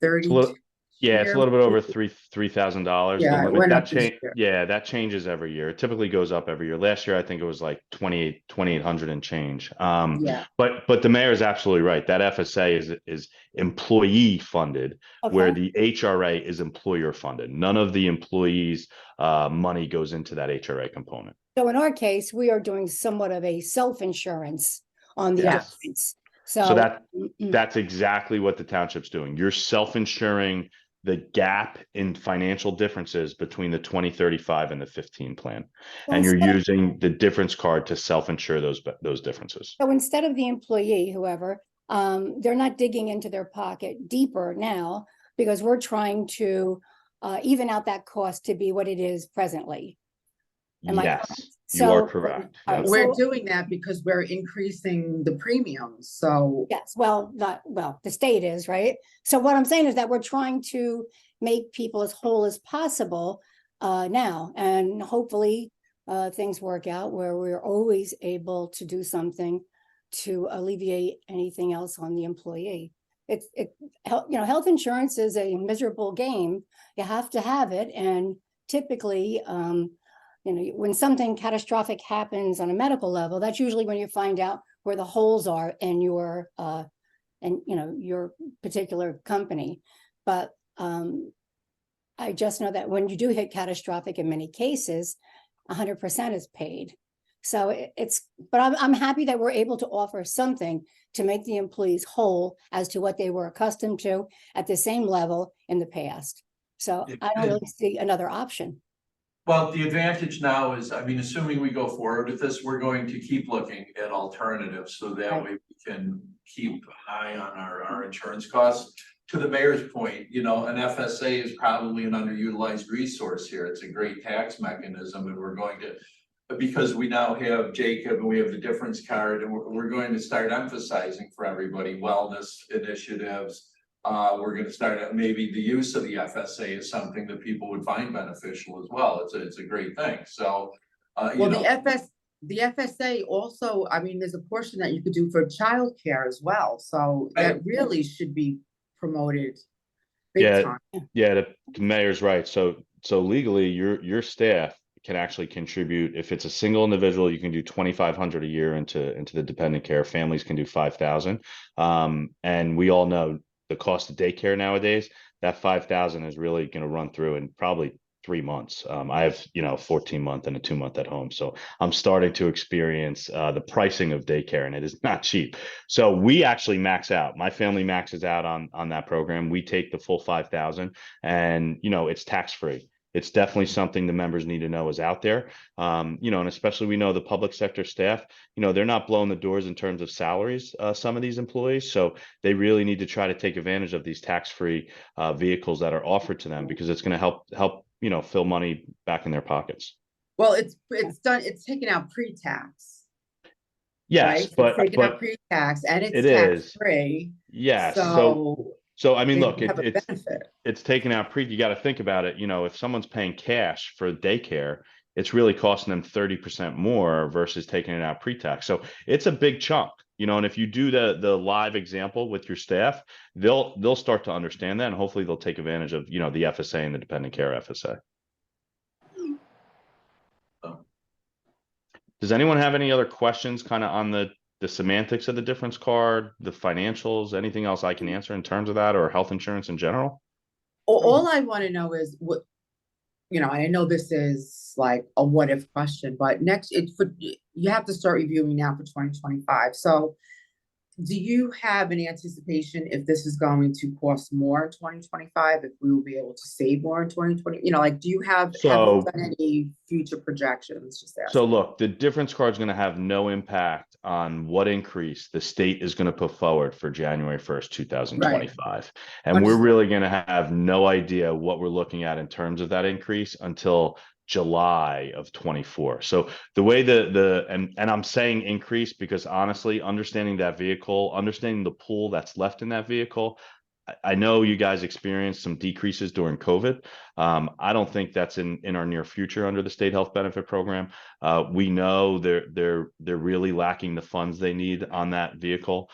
30. Yeah, it's a little bit over $3,000. Yeah, it went up this year. Yeah, that changes every year. It typically goes up every year. Last year, I think it was like 2,800 and change. Yeah. But the mayor is absolutely right. That FSA is employee funded, where the HRA is employer funded. None of the employees' money goes into that HRA component. So in our case, we are doing somewhat of a self-insurance on the Yes. difference. So that's exactly what the township's doing. You're self-insuring the gap in financial differences between the 2035 and the 15 plan. And you're using the difference card to self-insure those differences. So instead of the employee, whoever, they're not digging into their pocket deeper now because we're trying to even out that cost to be what it is presently. Yes, you are correct. We're doing that because we're increasing the premiums. So yes, well, the state is, right? So what I'm saying is that we're trying to make people as whole as possible now, and hopefully things work out where we're always able to do something to alleviate anything else on the employee. Health insurance is a miserable game. You have to have it, and typically, when something catastrophic happens on a medical level, that's usually when you find out where the holes are in your your particular company. But I just know that when you do hit catastrophic, in many cases, 100% is paid. So but I'm happy that we're able to offer something to make the employees whole as to what they were accustomed to at the same level in the past. So I don't really see another option. Well, the advantage now is, assuming we go forward with this, we're going to keep looking at alternatives so that way we can keep high on our insurance costs. To the mayor's point, an FSA is probably an underutilized resource here. It's a great tax mechanism, and we're going to, because we now have Jacob and we have the difference card, and we're going to start emphasizing for everybody wellness initiatives. We're going to start at maybe the use of the FSA is something that people would find beneficial as well. It's a great thing. So, the FSA also, there's a portion that you could do for childcare as well. So that really should be promoted big time. Yeah, the mayor's right. So legally, your staff can actually contribute. If it's a single individual, you can do $2,500 a year into the dependent care. Families can do $5,000. And we all know the cost of daycare nowadays, that $5,000 is really going to run through in probably 3 months. I have, 14-month and a 2-month at home. So I'm starting to experience the pricing of daycare, and it is not cheap. So we actually max out. My family maxes out on that program. We take the full $5,000, and, it's tax-free. It's definitely something the members need to know is out there. And especially we know the public sector staff, they're not blowing the doors in terms of salaries, some of these employees. So they really need to try to take advantage of these tax-free vehicles that are offered to them, because it's going to help, fill money back in their pockets. Well, it's taken out pre-tax. Yes, right? but taken out pre-tax and it's tax-free. Yes. So look, it's taken out you got to think about it. If someone's paying cash for daycare, it's really costing them 30% more versus taking it out pre-tax. So it's a big chunk, and if you do the live example with your staff, they'll start to understand that, and hopefully they'll take advantage of, the FSA and the dependent care FSA. Does anyone have any other questions kind of on the semantics of the difference card, the financials, anything else I can answer in terms of that, or health insurance in general? All I want to know is you know, I know this is like a what if question, but you have to start reviewing now for 2025. So do you have an anticipation if this is going to cost more in 2025, if we will be able to save more in 2020? You know, like, do you have you So, done any future projections? Just so asking. look, the difference card is going to have no impact on what increase the state is going to put forward for January 1st, 2025. And we're Understood. really going to have no idea what we're looking at in terms of that increase until July of 24. So the way and I'm saying increase because honestly, understanding that vehicle, understanding the pool that's left in that vehicle, I know you guys experienced some decreases during COVID. I don't think that's in our near future under the state health benefit program. We know they're really lacking the funds they need on that vehicle.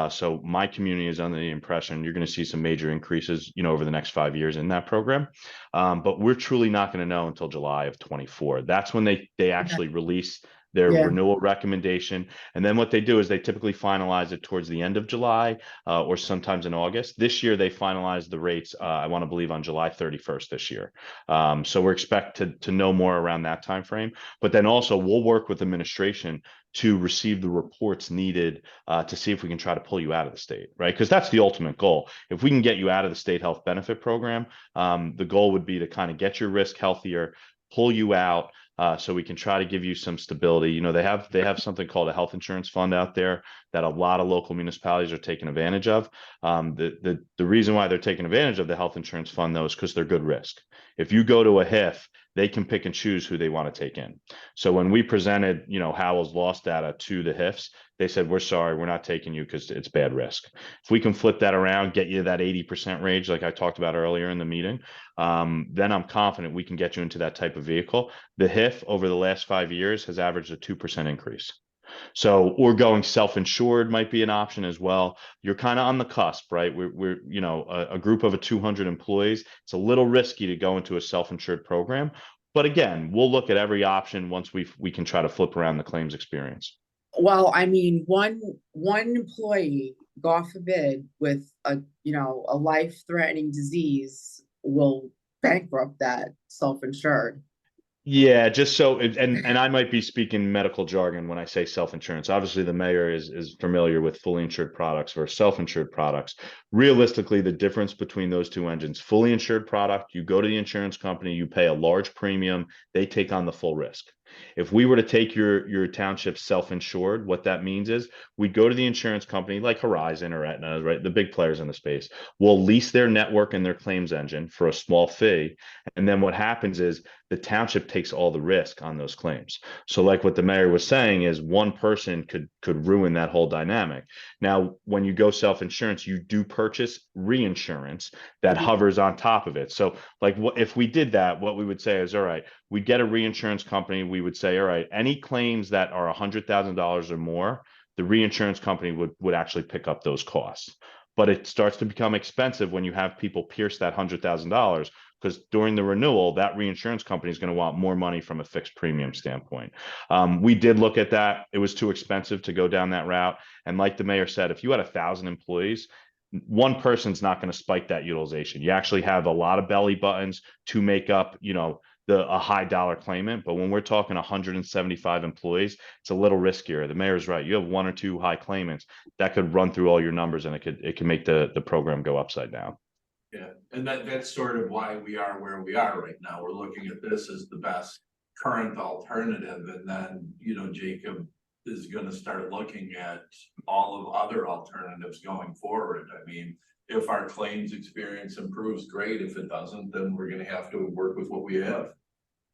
So my community is under the impression you're going to see some major increases, you know, over the next 5 years in that program. But we're truly not going to know until July of 24. That's when they actually release their Yeah. renewal recommendation. And then what they do is they typically finalize it towards the end of July or sometimes in August. This year, they finalized the rates, I want to believe, on July 31st this year. So we're expected to know more around that time frame. But then also we'll work with administration to receive the reports needed to see if we can try to pull you out of the state, right? Because that's the ultimate goal. If we can get you out of the state health benefit program, the goal would be to kind of get your risk healthier, pull you out, so we can try to give you some stability. You know, they have something called a health insurance fund out there that a lot of local municipalities are taking advantage of. The reason why they're taking advantage of the health insurance fund though is because they're good risk. If you go to a HIF, they can pick and choose who they want to take in. So when we presented, you know, Howell's loss data to the HIFs, they said, we're sorry, we're not taking you because it's bad risk. If we can flip that around, get you that 80% range, like I talked about earlier in the meeting, then I'm confident we can get you into that type of vehicle. The HIF over the last 5 years has averaged a 2% increase. So, or going self-insured might be an option as well. You're kind of on the cusp, right? We're you know, a group of 200 employees. It's a little risky to go into a self-insured program. But again, we'll look at every option once we can try to flip around the claims experience. Well, I mean, one employee, God forbid, with a, you know, a life-threatening disease will bankrupt that self-insured. Yeah, just so and I might be speaking medical jargon when I say self-insurance. Obviously, the mayor is familiar with fully insured products versus self-insured products. Realistically, the difference between those two engines, fully insured product, you go to the insurance company, you pay a large premium, they take on the full risk. If we were to take your township self-insured, what that means is we go to the insurance company like Horizon or Aetna, right? The big players in the space. We'll lease their network and their claims engine for a small fee. And then what happens is the township takes all the risk on those claims. So like what the mayor was saying is one person could ruin that whole dynamic. Now, when you go self-insurance, you do purchase reinsurance that hovers on top of it. So like if we did that, what we would say is, all right, we get a reinsurance company, we would say, all right, any claims that are $100,000 or more, the reinsurance company would actually pick up those costs. But it starts to become expensive when you have people pierce that $100,000 because during the renewal, that reinsurance company is going to want more money from a fixed premium standpoint. We did look at that. It was too expensive to go down that route. And like the mayor said, if you had 1,000 employees, one person's not going to spike that utilization. You actually have a lot of belly buttons to make up, you know, a high dollar claimant. But when we're talking 175 employees, it's a little riskier. The mayor's right. You have one or two high claimants that could run through all your numbers and it can make the program go upside down. Yeah, and that's sort of why we are where we are right now. We're looking at this as the best current alternative, and then, you know, Jacob is gonna start looking at all of other alternatives going forward. I mean, if our claims experience improves, great. If it doesn't, then we're gonna have to work with what we have.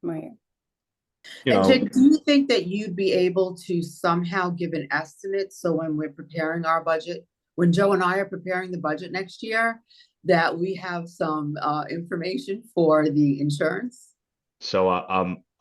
Right. You And know, Jake, do you think that you'd be able to somehow give an estimate? So when we're preparing our budget, when Joe and I are preparing the budget next year, that we have some information for the insurance? so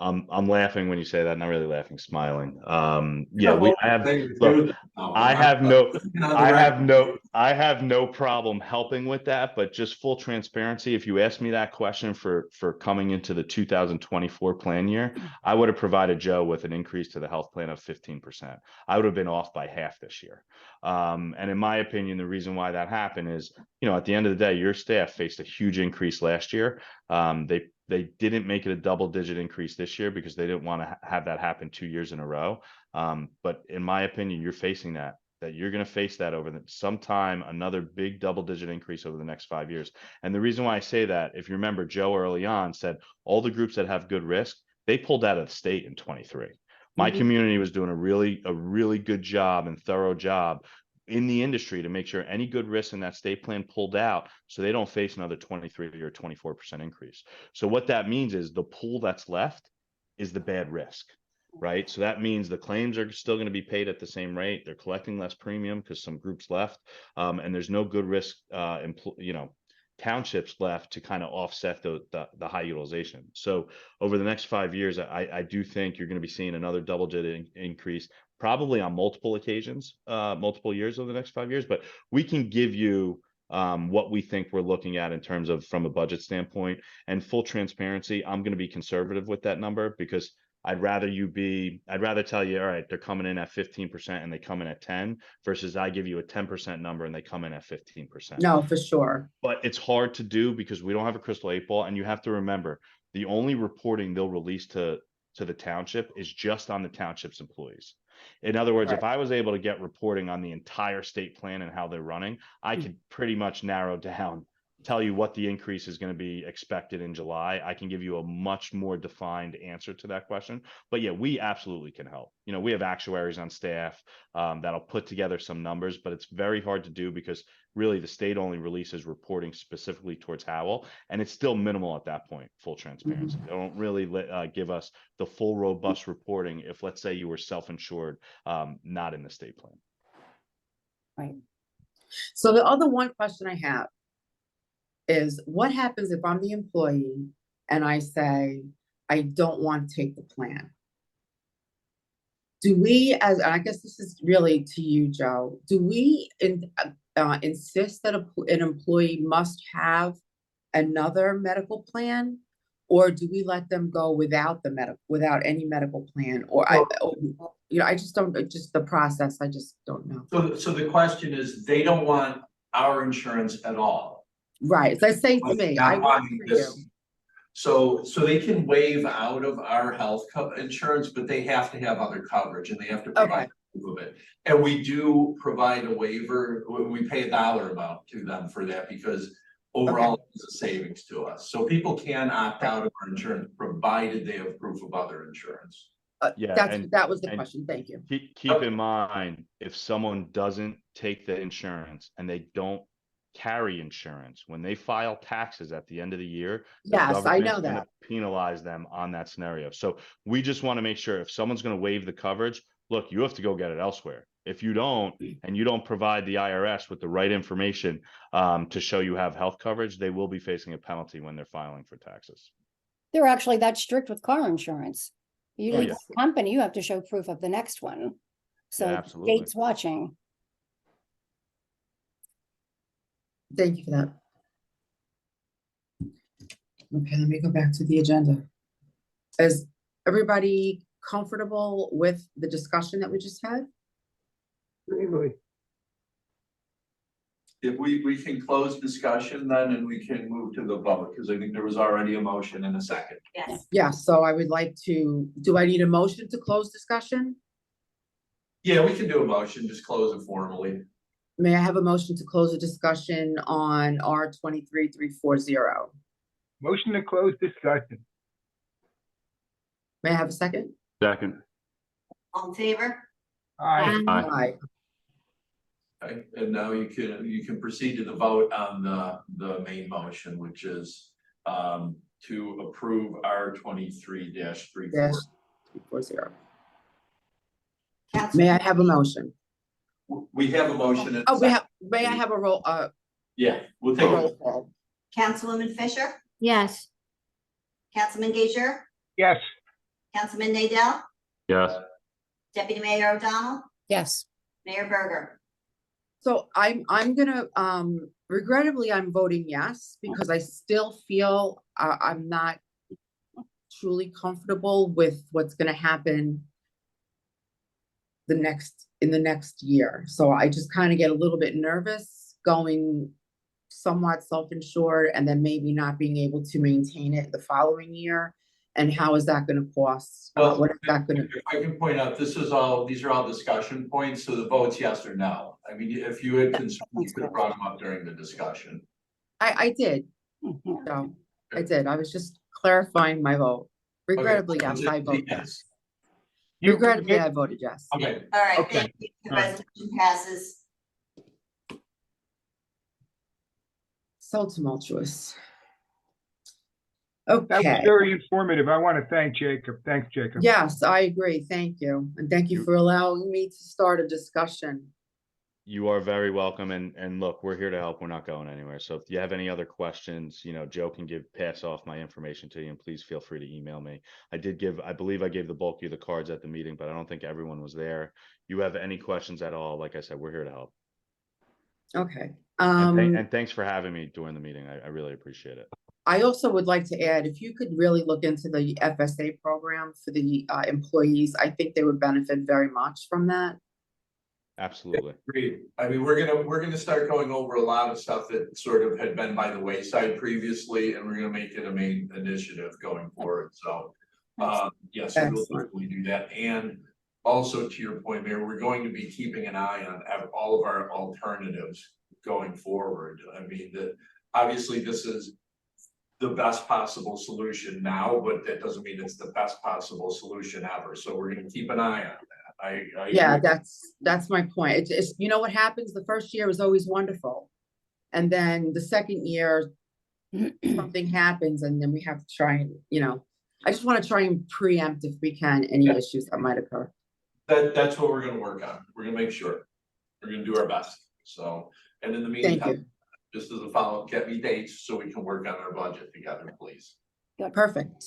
I'm laughing when you say that, not really laughing, smiling. Yeah, I have, look, I have no, I have no problem helping with that, but just full transparency, if you asked me that question for coming into the 2024 plan year, I would have provided Joe with an increase to the health plan of 15%. I would have been off by half this year. And in my opinion, the reason why that happened is, at the end of the day, your staff faced a huge increase last year. They didn't make it a double-digit increase this year because they didn't want to have that happen 2 years in a row. But in my opinion, you're facing that you're going to face that over sometime, another big double-digit increase over the next 5 years. And the reason why I say that, if you remember, Joe early on said all the groups that have good risk, they pulled out of the state in 23. My community was doing a really good job and thorough job in the industry to make sure any good risks in that state plan pulled out so they don't face another 23 or 24% increase. So what that means is the pool that's left is the bad risk. Right. So that means the claims are still going to be paid at the same rate. They're collecting less premium because some groups left. And there's no good risk, townships left to kind of offset the high utilization. So over the next 5 years, I do think you're going to be seeing another double-digit increase, probably on multiple occasions, multiple years over the next 5 years. But we can give you what we think we're looking at in terms of from a budget standpoint, and full transparency. I'm going to be conservative with that number because I'd rather tell you, all right, they're coming in at 15% and they come in at 10 versus I give you a 10% number and they come in at 15%. No, for sure. But it's hard to do because we don't have a crystal 8 ball. And you have to remember, the only reporting they'll release to the township is just on the township's employees. In other words, if I was able to get reporting on the entire state plan and how they're running, I could pretty much narrow down, tell you what the increase is going to be expected in July. I can give you a much more defined answer to that question. But yeah, we absolutely can help. We have actuaries on staff that'll put together some numbers, but it's very hard to do because really the state only releases reporting specifically towards Howell, and it's still minimal at that point, full transparency. They don't really give us the full robust reporting if, let's say, you were self-insured, not in the state plan. Right. So the other one question I have is, what happens if I'm the employee and I say, I don't want to take the plan? Do we, and I guess this is really to you, Joe, do we insist that an employee must have another medical plan? Or do we let them go without any medical plan? I just don't, just the process, I just don't know. So the question is, they don't want our insurance at all. Right, let's say to me, I work for you. So they can waive out of our health insurance, but they have to have other coverage and they have to provide proof of it. And we do provide a waiver. We pay $1 amount to them for that because overall it's a savings to us. So people can opt out of our insurance provided they have proof of other insurance. That was the question. Thank you. Keep in mind, if someone doesn't take the insurance and they don't carry insurance, when they file taxes at the end of the year, yes, I know that, penalize them on that scenario. So we just want to make sure if someone's going to waive the coverage, look, you have to go get it elsewhere. If you don't, and you don't provide the IRS with the right information to show you have health coverage, they will be facing a penalty when they're filing for taxes. They're actually that strict with car insurance. You leave the company, you have to show proof of the next one. So state's watching. Thank you for that. Okay, let me go back to the agenda. Is everybody comfortable with the discussion that we just had? If we can close discussion then, and we can move to the vote, because I think there was already a motion in a second. Yes. Yeah, so I would like to, do I need a motion to close discussion? Yeah, we can do a motion, just close it formally. May I have a motion to close the discussion on R-23-340? Motion to close discussion. May I have a second? Second. All in favor? Aye. Aye. Okay, and now you can proceed to the vote on the main motion, which is to approve R-23-340. May I have a motion? We have a motion. May I have a roll? Yeah, we'll take a roll call. Councilwoman Fisher? Yes. Councilman Gager? Yes. Councilman Nadell? Yes. Deputy Mayor O'Donnell? Yes. Mayor Berger? So I'm gonna, regrettably, I'm voting yes, because I still feel, I'm not truly comfortable with what's gonna happen in the next year. So I just kind of get a little bit nervous going somewhat self-insured and then maybe not being able to maintain it the following year. And how is that gonna cost? Well, What is that gonna If I can point out, these are all discussion points, so the vote's yes or no. I mean, if you had concerns, you could have brought them up during the discussion. I did, Mhm. so, I did. I was just clarifying my vote. Regrettably, Okay, yes, I vote yes. yes. You- Regrettably, I voted yes. Okay, All right, Okay. thank you. The All right. resolution passes. So tumultuous. That was Okay, very informative. I want to thank Jacob. Thanks, Jacob. yes, I agree. Thank you. And thank you for allowing me to start a discussion. You are very welcome. And look, we're here to help. We're not going anywhere. So if you have any other questions, Joe can pass off my information to you, and please feel free to email me. I believe I gave the bulk of the cards at the meeting, but I don't think everyone was there. You have any questions at all? Like I said, we're here to help. Okay. And thanks for having me during the meeting. I really appreciate it. I also would like to add, if you could really look into the FSA program for the employees, I think they would benefit very much from that. Absolutely. agreed. I mean, we're gonna start going over a lot of stuff that sort of had been by the wayside previously, and we're gonna make it a main initiative going forward, so. Yes, we will Excellent. certainly do that, and also to your point, Mayor, we're going to be keeping an eye on all of our alternatives going forward. I mean, obviously this is the best possible solution now, but that doesn't mean it's the best possible solution ever, so we're gonna keep an eye on that. Yeah, agree. that's my point. It's, you know what happens? The first year is always wonderful. And then the second year, something happens and then we have to try and, I just want to try and preempt if we can, any Yeah. issues that might occur. That's what we're gonna work on. We're gonna make sure. We're gonna do our best. So, and in the Thank meantime, you. just as a follow-up, get me dates so we can work on our budget together, please. Perfect.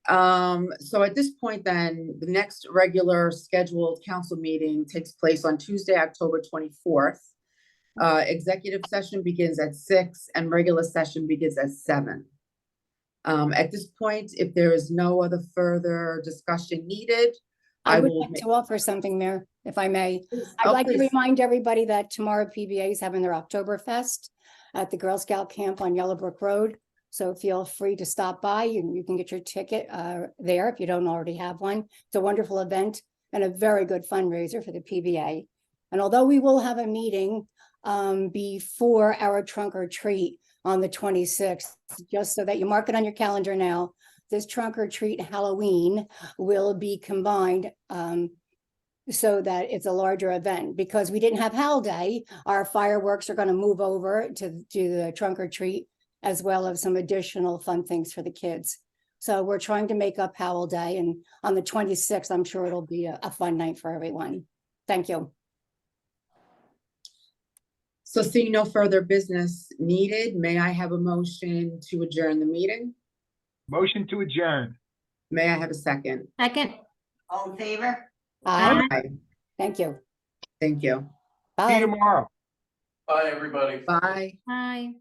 So at this point then, the next regular scheduled council meeting takes place on Tuesday, October 24th. Executive session begins at 6 and regular session begins at 7. At this point, if there is no other further discussion needed, I I would will like to offer something, Mayor, if I may. I'd Oh, like to please. remind everybody that tomorrow PBA is having their Oktoberfest at the Girl Scout camp on Yellowbrook Road. So feel free to stop by and you can get your ticket there if you don't already have one. It's a wonderful event and a very good fundraiser for the PBA. And although we will have a meeting before our trunk or treat on the 26th, just so that you mark it on your calendar now, this trunk or treat Halloween will be combined so that it's a larger event. Because we didn't have Howell Day, our fireworks are going to move over to the trunk or treat, as well as some additional fun things for the kids. So we're trying to make up Howell Day, and on the 26th, I'm sure it'll be a fun night for everyone. Thank you. So seeing no further business needed, may I have a motion to adjourn the meeting? Motion to adjourn. May I have a second? Second. All in favor? Aye. Aye. Thank you. Thank you. See you Bye. tomorrow. Bye, everybody. Bye. Hi.